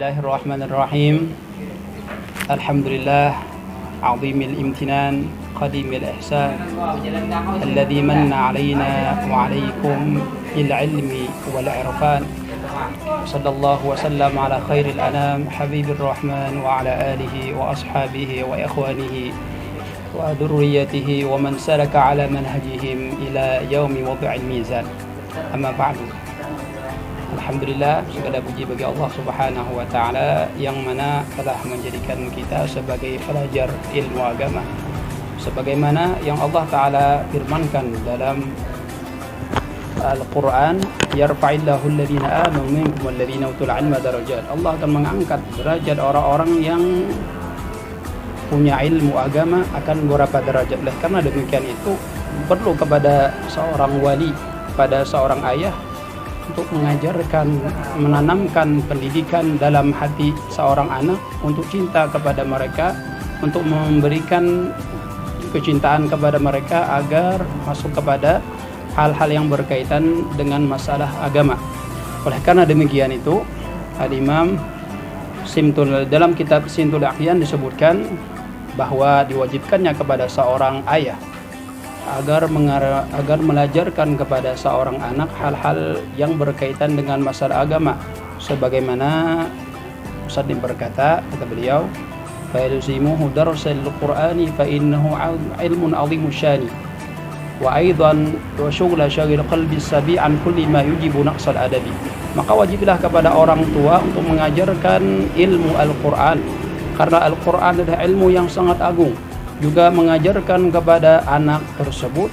Bismillahirrahmanirrahim. Alhamdulillah azimil imtinan qadimil ihsan alladhi manna alaina wa alaikum bil ilmi wal irfan. Sallallahu wa sallam ala khairil anam habibir rahman wa ala alihi wa ashabihi wa ikhwanihi wa dhurriyyatihi wa man salaka ala manhajihim ila yaumi wad'il mizan. Amma ba'du. Alhamdulillah, segala puji bagi Allah Subhanahu wa taala yang mana telah menjadikan kita sebagai pelajar ilmu agama sebagaimana yang Allah taala firmankan dalam Al-Qur'an, yarfa'illahu alladhina amanu minkum walladhina utul 'ilma darajat. Allah akan mengangkat derajat orang-orang yang punya ilmu agama akan beberapa derajat. Karena demikian itu perlu kepada seorang wali, pada seorang ayah untuk mengajarkan, menanamkan pendidikan dalam hati seorang anak untuk cinta kepada mereka, untuk memberikan kecintaan kepada mereka agar masuk kepada hal-hal yang berkaitan dengan masalah agama. Oleh karena demikian itu, Al-Imam Simtul dalam kitab Simtul Ahyan disebutkan bahwa diwajibkannya kepada seorang ayah agar melajarkan kepada seorang anak hal-hal yang berkaitan dengan masalah agama, sebagaimana Ustaz berkata, kata beliau, fa yalzimuhu darsal qur'ani fa innahu ilmun 'azimu syani wa aidan wa syughla syagil qalbi sabi an kulli ma yujibu naqsal adabi. Maka wajiblah kepada orang tua untuk mengajarkan ilmu Al-Qur'an, karena Al-Qur'an adalah ilmu yang sangat agung. Juga mengajarkan kepada anak tersebut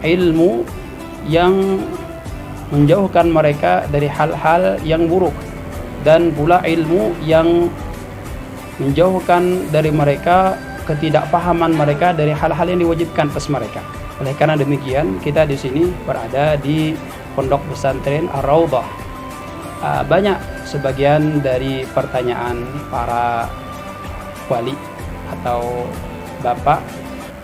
ilmu yang menjauhkan mereka dari hal-hal yang buruk, dan pula ilmu yang menjauhkan dari mereka ketidakpahaman mereka dari hal-hal yang diwajibkan atas mereka. Oleh karena demikian, kita di sini berada di Pondok Pesantren Ar-Raudhah. Banyak sebagian dari pertanyaan para wali atau bapak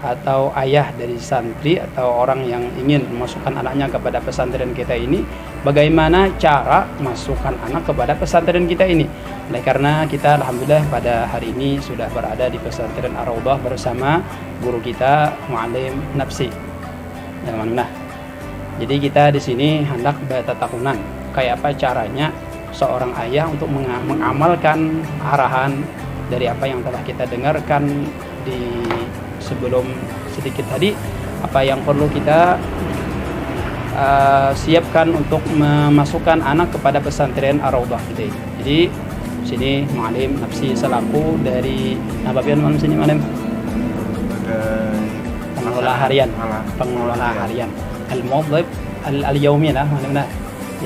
atau ayah dari santri atau orang yang ingin memasukkan anaknya kepada pesantren kita ini, bagaimana cara masukkan anak kepada pesantren kita ini. Oleh karena kita alhamdulillah pada hari ini sudah berada di pesantren Ar-Raudhah bersama guru kita Mu'allim Nafsi. Alhamdulillah. Jadi kita di sini hendak bertatakunan kayak apa caranya seorang ayah untuk mengamalkan arahan dari apa yang telah kita dengarkan di sebelum sedikit tadi, apa yang perlu kita siapkan untuk memasukkan anak kepada pesantren Ar-Raudhah kita. Jadi sini Mu'allim Nafsi selaku dari bagian mana sini Mu'allim? Pengelola harian al-muwazzif al-yaumi lah Mu'allim.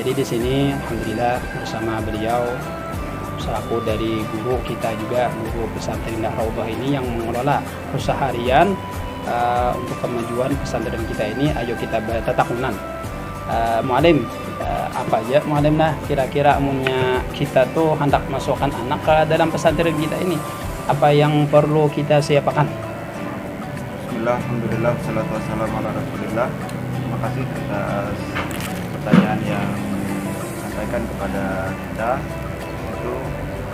Jadi di sini alhamdulillah bersama beliau selaku dari guru kita juga, guru pesantren Ar-Raudhah ini yang mengelola usaha harian untuk kemajuan pesantren kita ini. Ayo kita bertatakunan. Mu'allim, apa aja Mu'allim kira-kira umumnya kita tuh hendak masukkan anak ke dalam pesantren kita ini, apa yang perlu kita siapkan? Bismillah, alhamdulillah, salatu wassalamu ala rasulillah. Terima kasih atas pertanyaan yang disampaikan kepada kita.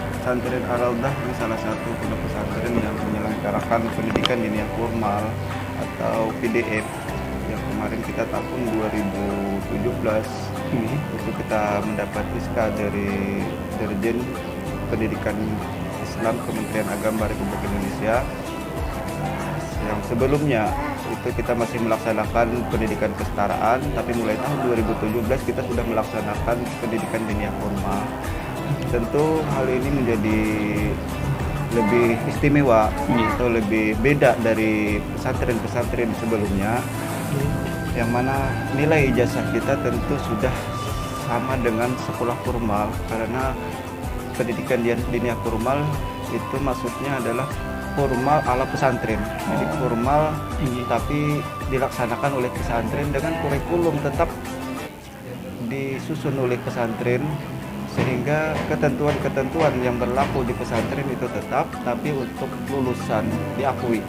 Pesantren Ar-Raudhah ini salah satu pondok pesantren yang menyelenggarakan pendidikan dini yang formal atau PDF yang kemarin kita tahun 2017 itu kita mendapat SK dari Dirjen Pendidikan Islam Kementerian Agama Republik Indonesia. Yang sebelumnya itu kita masih melaksanakan pendidikan kesetaraan, tapi mulai tahun 2017 kita sudah melaksanakan pendidikan dini yang formal. Tentu hal ini menjadi lebih istimewa atau lebih beda dari pesantren-pesantren sebelumnya, yang mana nilai ijazah kita tentu sudah sama dengan sekolah formal, karena pendidikan dini formal itu maksudnya adalah formal ala pesantren. Jadi formal tapi dilaksanakan oleh pesantren dengan kurikulum tetap disusun oleh pesantren, sehingga ketentuan-ketentuan yang berlaku di pesantren itu tetap, tapi untuk lulusan diakui.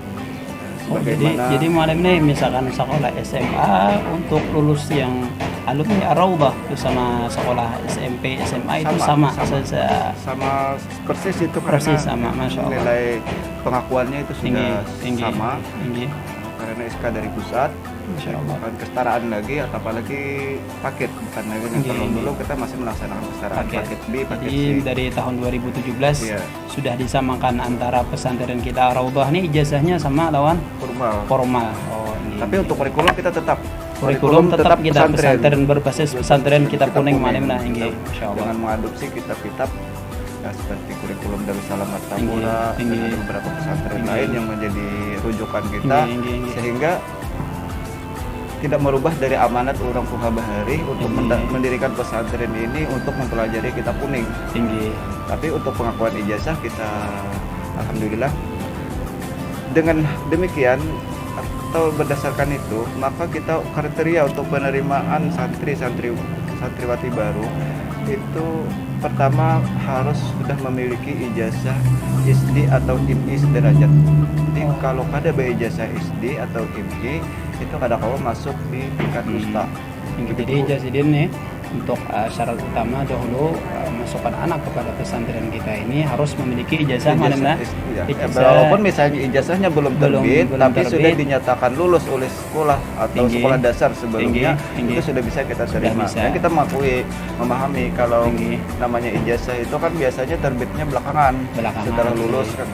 Oh, jadi malam ini misalkan sekolah SMA untuk lulus yang alumni Ar-Raudhah itu sama sekolah SMP, SMA itu sama persis itu, persis karena sama, Masya Allah. nilai pengakuannya itu sudah tinggi, sama tinggi. karena SK dari pusat. Masya Allah. Bukan kesetaraan lagi, atau apalagi paket, bukan lagi yang kalau dulu kita masih melaksanakan kesetaraan paket B, paket Jadi C. dari tahun 2017 Iya. sudah disamakan antara pesantren kita Ar-Raudhah ini ijazahnya sama lawan formal. Oh, ini. Tapi untuk kurikulum kita tetap tetap kita pesantren berbasis pesantren kita Kuning Malim lah ini. Dengan mengadopsi kitab-kitab seperti kurikulum Darussalam Martapura dan ada beberapa pesantren lain yang menjadi rujukan kita, sehingga tidak merubah dari amanat orang Puha Bahari untuk mendirikan pesantren ini untuk mempelajari kitab kuning. Tapi untuk pengakuan ijazah kita alhamdulillah dengan demikian atau berdasarkan itu, maka kita kriteria untuk penerimaan santriwati baru itu pertama harus sudah memiliki ijazah ISD atau IMI sederajat. Jadi kalau ada ijazah ISD atau IMI itu kadang-kadang masuk di tingkat usta. Jadi ijazah ini untuk syarat utama dahulu masukkan anak kepada pesantren kita ini harus memiliki ijazah mana? Walaupun misalnya ijazahnya belum terbit, tapi sudah dinyatakan lulus oleh sekolah atau sekolah dasar sebelumnya, itu sudah bisa kita terima. Dan kita memahami kalau namanya ijazah itu kan biasanya terbitnya belakangan setelah lulus kan.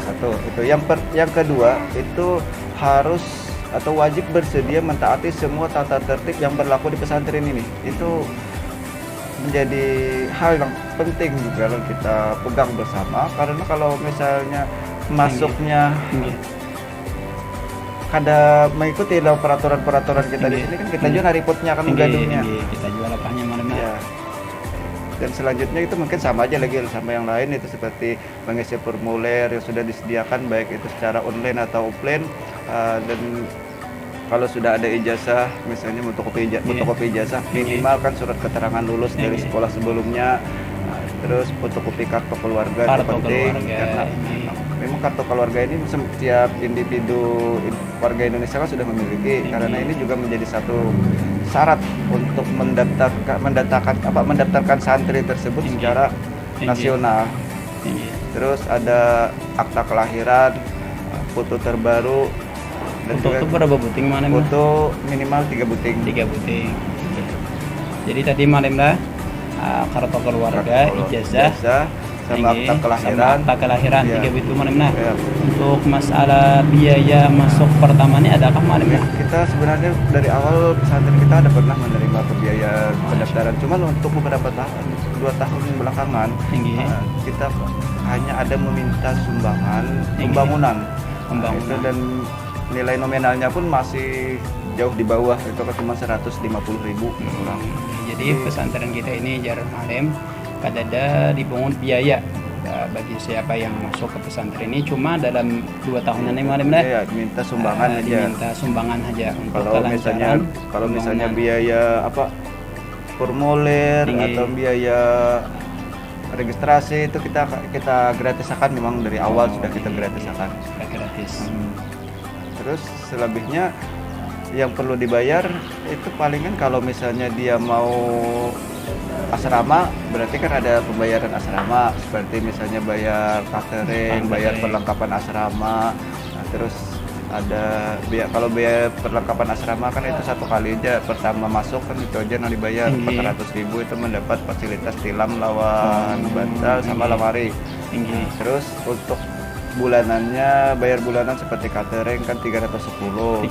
Satu itu. Yang kedua itu harus atau wajib bersedia mentaati semua tata tertib yang berlaku di pesantren ini. Itu menjadi hal yang penting juga kalau kita pegang bersama, karena kalau misalnya masuknya kada mengikuti peraturan-peraturan kita di sini kan kita juga ributnya kan gadungnya. Kita jual apanya mana? Ya. Dan selanjutnya itu mungkin sama aja lagi sama yang lain, itu seperti mengisi formulir yang sudah disediakan baik itu secara online atau offline. Dan kalau sudah ada ijazah, misalnya fotokopi ijazah, minimal kan surat keterangan lulus dari sekolah sebelumnya, terus fotokopi kartu keluarga itu penting, karena memang kartu keluarga ini setiap individu warga Indonesia kan sudah memiliki, karena ini juga menjadi satu syarat untuk mendaftarkan santri tersebut secara nasional. Terus ada akta kelahiran, foto terbaru. Foto berapa buting mana? Foto minimal 3 buting. Jadi tadi malam lah kartu keluarga, ijazah, sama akta kelahiran. 3 itu malam lah. Untuk masalah biaya masuk pertamanya adakah malam lah? Kita sebenarnya dari awal pesantren kita ada pernah menerima biaya pendaftaran. Cuman untuk beberapa tahun, 2 tahun belakangan, kita hanya ada meminta sumbangan pembangunan. Itu dan nilai nominalnya pun masih jauh di bawah, itu cuma 150.000 orang. Jadi pesantren kita ini Jar Malim kadada dipungut biaya bagi siapa yang masuk ke pesantren ini, cuma dalam 2 tahunan ini Malim lah. Ya, diminta sumbangan aja. Diminta sumbangan aja untuk kalau misalnya biaya formulir atau biaya registrasi itu kita gratisakan, memang dari awal sudah kita gratisakan. Gratis. Terus selebihnya yang perlu dibayar itu palingan kalau misalnya dia mau asrama, berarti kan ada pembayaran asrama, seperti misalnya bayar catering, bayar perlengkapan asrama. Terus ada kalau biaya perlengkapan asrama kan itu 1 kali aja, pertama masuk kan itu aja yang dibayar 400.000, itu mendapat fasilitas tilam, lawan bantal sama lemari. Terus untuk bulanannya, bayar bulanan seperti catering kan 310.000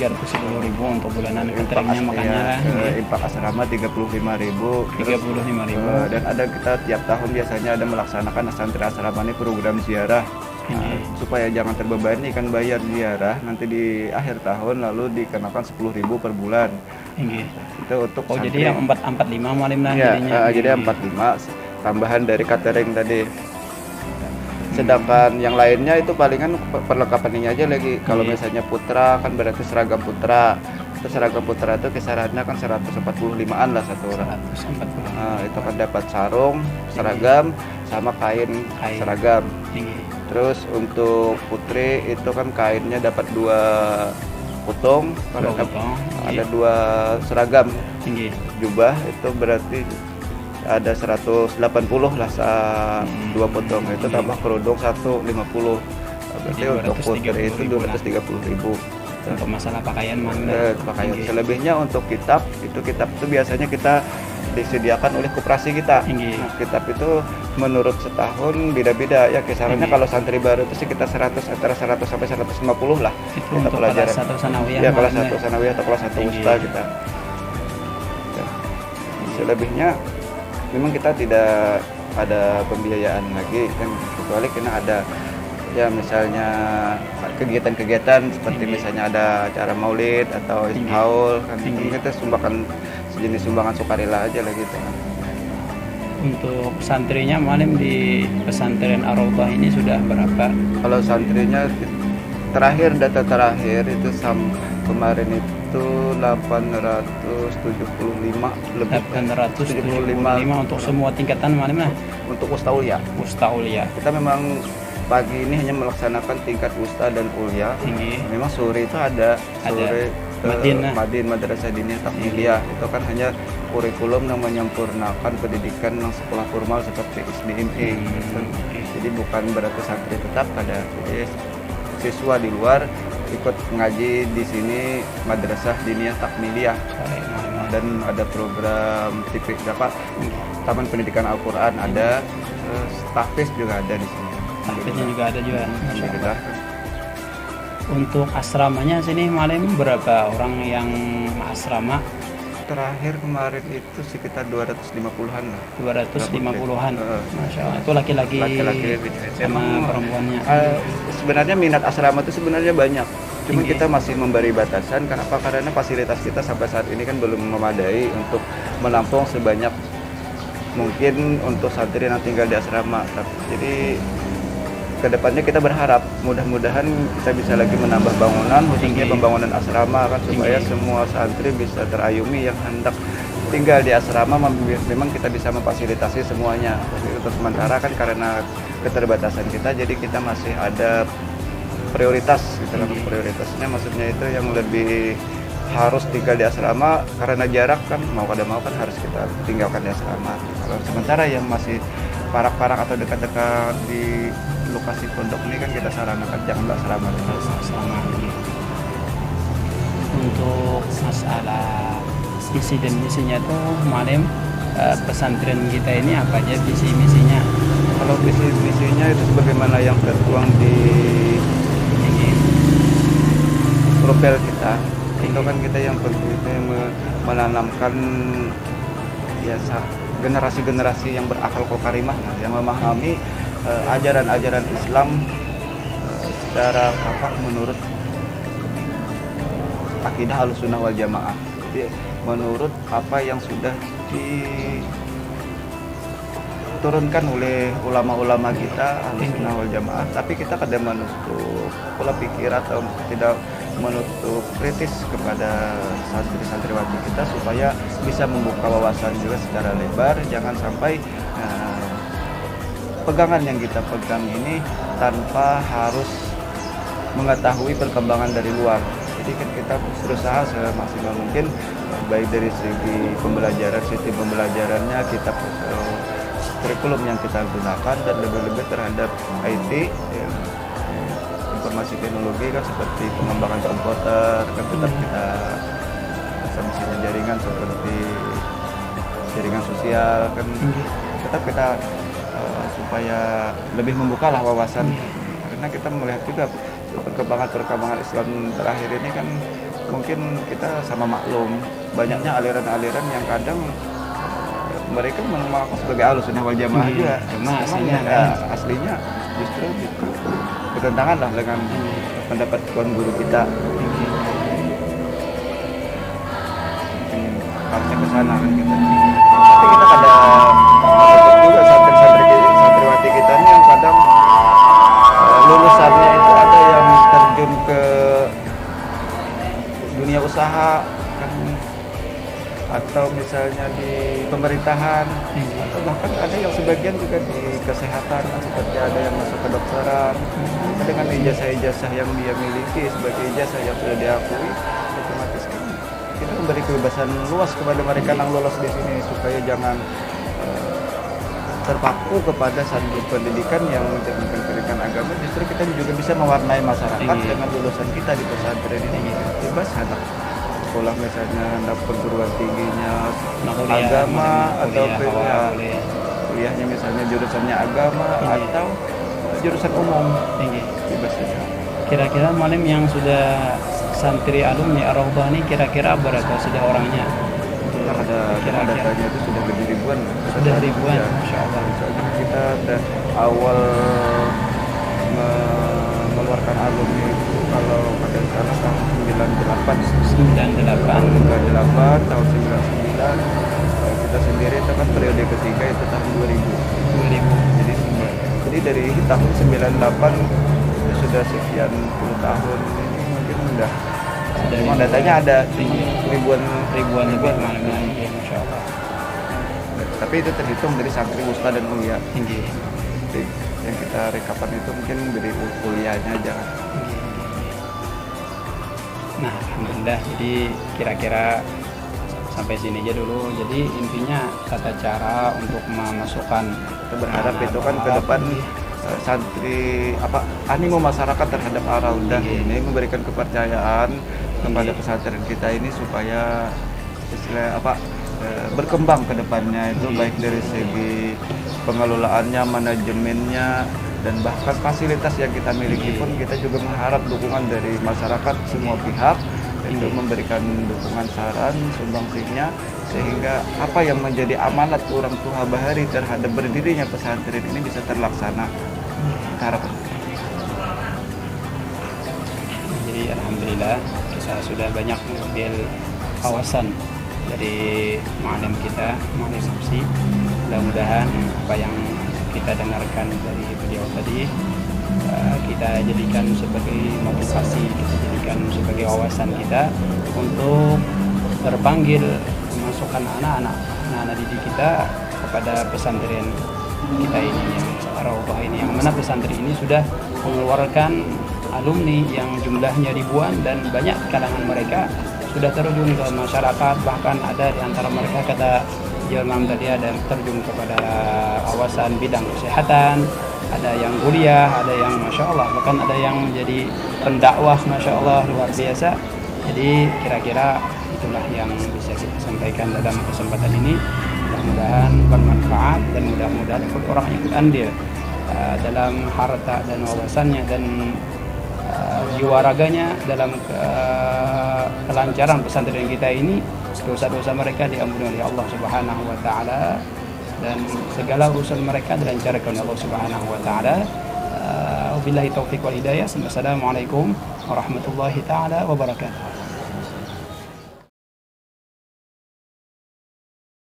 untuk bulanan cateringnya, makanya impak asrama 35.000. Dan ada kita tiap tahun biasanya ada melaksanakan santri asrama ini program ziarah. Supaya jangan terbebani kan bayar ziarah nanti di akhir tahun, lalu dikenakan 10.000 per bulan. Itu untuk santri. Jadi yang 445 Malim lah jadinya. Jadi 45 tambahan dari catering tadi. Sedangkan yang lainnya itu palingan perlengkapan ini aja lagi. Kalau misalnya putra kan berarti seragam putra. Itu seragam putra itu kisarannya kan 145-an lah satu orang. 140. Itu kan dapat sarung, seragam, sama kain seragam. Terus untuk putri itu kan kainnya dapat 2 potong, Dua ada, potong, ada 2 seragam tinggi. jubah, itu berarti ada 180 lah 2 potong, itu tambah kerudung 150. Berarti Jadi untuk putri itu 230.000 lah. 230.000. Untuk masalah pakaian Pakaian. Selebihnya untuk kitab itu biasanya kita disediakan oleh koperasi kita. Nah, kitab itu menurut setahun beda-beda ya, kisarannya kalau santri baru itu sekitar 100, antara 100 sampai 150 lah. Itu kita untuk pelajaran. kelas 1 sanawiyah. Ya, kelas 1 sanawiyah atau kelas 1 wusta kita. Ya. Selebihnya memang kita tidak ada pembiayaan lagi kan, kecuali karena ada ya misalnya kegiatan-kegiatan seperti misalnya ada acara maulid atau haul kan, itu kita sumbangkan sejenis sumbangan sukarela aja lah gitu kan. Untuk santrinya Malim di pesantren Ar-Raudhah ini sudah berapa? Kalau santrinya terakhir, data terakhir itu kemarin itu 875 lebih. 875 untuk semua tingkatan Malim lah. Untuk Wusta Ulia. Wusta Ulia. Kita memang pagi ini hanya melaksanakan tingkat Wusta dan Ulia. Memang sore itu ada sore Madin Madrasah Diniyah Takmiliyah. Itu kan hanya kurikulum yang menyempurnakan pendidikan yang sekolah formal seperti SDME. Jadi bukan berarti santri tetap ada. Jadi siswa di luar ikut mengaji di sini Madrasah Diniyah Takmiliyah. Dan ada program Taman Pendidikan Al-Quran ada, tahfiz juga ada di sini. Tahfiznya juga ada juga. Untuk asramanya sini Malim berapa orang yang asrama? Terakhir kemarin itu sekitar 250-an lah. 250-an. Masya Allah. Itu laki-laki sama perempuannya. Sebenarnya minat asrama itu sebenarnya banyak. Cuma kita masih memberi batasan. Kenapa? Karena fasilitas kita sampai saat ini kan belum memadai untuk menampung sebanyak mungkin untuk santri yang tinggal di asrama. Jadi kedepannya kita berharap mudah-mudahan kita bisa lagi menambah bangunan, khususnya pembangunan asrama kan, supaya semua santri bisa terayumi yang hendak tinggal di asrama. Memang kita bisa memfasilitasi semuanya. Jadi untuk sementara kan karena keterbatasan kita, jadi kita masih ada prioritas gitu kan. Prioritasnya maksudnya itu yang lebih harus tinggal di asrama karena jarak kan, mau kada mau kan harus kita tinggalkan di asrama. Kalau sementara yang masih parak-parak atau dekat-dekat di lokasi pondok ini kan kita sarankan jangan asrama. Untuk masalah visi dan misinya tuh Malim, pesantren kita ini apa aja visi misinya? Kalau visi misinya itu sebagaimana yang tertuang di profil kita, itu kan kita yang penting menanamkan biasa generasi-generasi yang berakal karimah, yang memahami ajaran-ajaran Islam secara menurut akidah Ahlussunnah wal Jamaah. Jadi menurut apa yang sudah diturunkan oleh ulama-ulama kita Ahlussunnah wal Jamaah, tapi kita kada menutup pola pikir atau tidak menutup kritis kepada santri-santriwati kita supaya bisa membuka wawasan juga secara lebar. Jangan sampai pegangan yang kita pegang ini tanpa harus mengetahui perkembangan dari luar. Jadi kan kita berusaha semaksimal mungkin, baik dari segi pembelajaran, sistem pembelajarannya, kita kurikulum yang kita gunakan, dan lebih-lebih terhadap IT, ya, informasi teknologi kan, seperti pengembangan komputer kan tetap kita misalnya jaringan seperti jaringan sosial kan tetap kita supaya lebih membuka lah wawasan, karena kita melihat juga perkembangan Islam terakhir ini kan mungkin kita sama maklum banyaknya aliran-aliran yang kadang mereka mengaku sebagai Ahlussunnah wal Jamaah juga, aslinya justru itu bertentangan lah dengan pendapat tuan guru kita. Harusnya ke sana kan kita. Tapi kita ada juga santriwati kita ini yang kadang lulusannya itu ada yang terjun ke dunia usaha kan, atau misalnya di pemerintahan, atau bahkan ada yang sebagian juga di kesehatan, seperti ada yang masuk ke dokteran dengan ijazah-ijazah yang dia miliki sebagai ijazah yang sudah diakui, otomatis kan kita memberi kebebasan luas kepada mereka yang lolos di sini supaya jangan terpaku kepada satu pendidikan yang tidak pendidikan agama. Justru kita juga bisa mewarnai masyarakat dengan lulusan kita di pesantren ini. Bebas anak sekolah misalnya anak perguruan tingginya agama atau kuliahnya misalnya jurusannya agama atau jurusan umum, bebas saja. Kira-kira malam yang sudah santri alumni Ar-Raudhah ini kira-kira berapa sudah orangnya? Ada datanya itu sudah lebih ribuan. Sudah ribuan, ya. Masya Allah. Kita ada awal mengeluarkan alumni itu kalau pada salah tahun 98 tahun 99 kita sendiri itu kan periode ketiga itu tahun 2000. Jadi dari tahun 98 sudah sekian puluh tahun ini mungkin udah memang datanya ada ribuan lebih Masya Allah. Tapi itu terhitung dari santri wusta dan mulia. Jadi yang kita rekapan itu mungkin dari kuliahnya aja. Nah, alhamdulillah. Jadi kira-kira sampai sini aja dulu. Jadi intinya tata cara untuk memasukkan. Kita berharap itu kan ke depan santri animo masyarakat terhadap Ar-Raudhah ini memberikan kepercayaan kepada pesantren kita ini supaya berkembang ke depannya itu baik dari segi pengelolaannya, manajemennya, dan bahkan fasilitas yang kita miliki pun kita juga mengharap dukungan dari masyarakat semua pihak untuk memberikan dukungan saran, sumbangsihnya, sehingga apa yang menjadi amanat orang tua Bahari terhadap berdirinya pesantren ini bisa terlaksana. Harapan. Jadi alhamdulillah kita sudah banyak mengambil kawasan dari ma'alim kita, ma'alim Samsi. Mudah-mudahan apa yang kita dengarkan dari beliau tadi kita jadikan sebagai motivasi, kita jadikan sebagai wawasan kita untuk terpanggil memasukkan anak-anak didik kita kepada pesantren kita ini yang Ar-Raudhah ini, yang mana pesantren ini sudah mengeluarkan alumni yang jumlahnya ribuan dan banyak kalangan mereka sudah terjun ke masyarakat, bahkan ada di antara mereka kata Imam tadi ada yang terjun kepada kawasan bidang kesehatan, ada yang kuliah, ada yang Masya Allah, bahkan ada yang menjadi pendakwah Masya Allah luar biasa. Jadi kira-kira itulah yang bisa kita sampaikan dalam kesempatan ini. Mudah-mudahan bermanfaat dan mudah-mudahan orang ikut andil dalam harta dan wawasannya dan jiwa raganya dalam kelancaran pesantren kita ini. Dosa-dosa mereka diampuni oleh Allah Subhanahu wa taala dan segala urusan mereka dilancarkan oleh Allah Subhanahu wa taala. Wabillahi taufiq wal hidayah. Assalamualaikum warahmatullahi taala wabarakatuh.